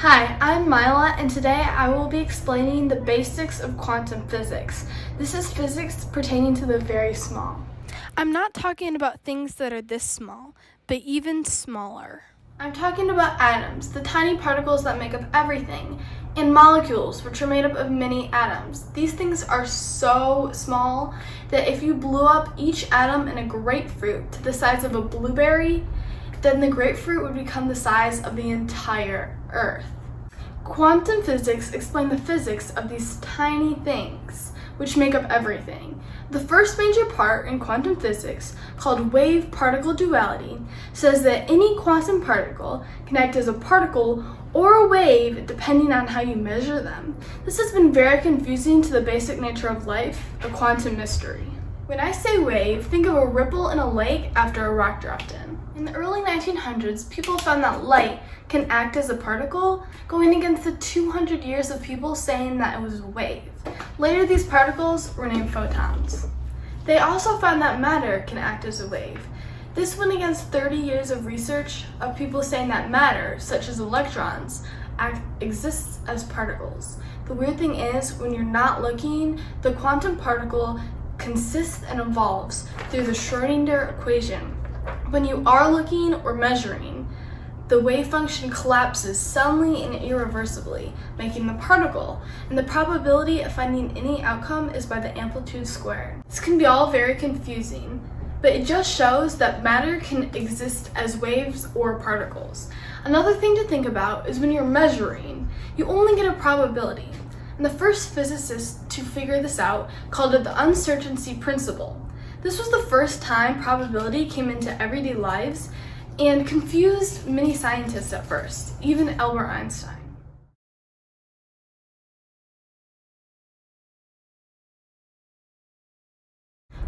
Hi, I'm Mila, and today I will be explaining the basics of quantum physics. This is physics pertaining to the very small. I'm not talking about things that are this small, but even smaller. I'm talking about atoms, the tiny particles that make up everything, and molecules, which are made up of many atoms. These things are so small that if you blew up each atom in a grapefruit to the size of a blueberry, then the grapefruit would become the size of the entire Earth. Quantum physics explains the physics of these tiny things, which make up everything. The first major part in quantum physics, called wave-particle duality, says that any quantum particle can act as a particle or a wave depending on how you measure them. This has been very confusing to the basic nature of life, a quantum mystery. When I say wave, think of a ripple in a lake after a rock dropped in. In the early 1900s, people found that light can act as a particle, going against the 200 years of people saying that it was a wave. Later, these particles were named photons. They also found that matter can act as a wave. This went against 30 years of research of people saying that matter, such as electrons, exists as particles. The weird thing is, when you're not looking, the quantum particle consists and evolves through the Schrödinger equation. When you are looking or measuring, the wave function collapses suddenly and irreversibly, making the particle, and the probability of finding any outcome is by the amplitude squared. This can be all very confusing, but it just shows that matter can exist as waves or particles. Another thing to think about is when you're measuring, you only get a probability. And the first physicist to figure this out called it the uncertainty principle. This was the first time probability came into everyday lives and confused many scientists at first, even Albert Einstein.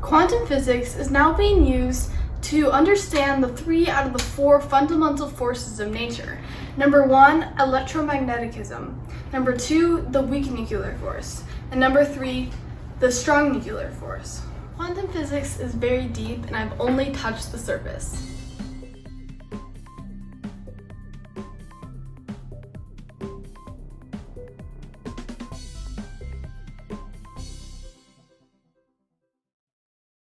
Quantum physics is now being used to understand the 3 out of the 4 fundamental forces of nature. Number 1, electromagnetism. Number 2, the weak nuclear force. And number 3, the strong nuclear force. Quantum physics is very deep, and I've only touched the surface.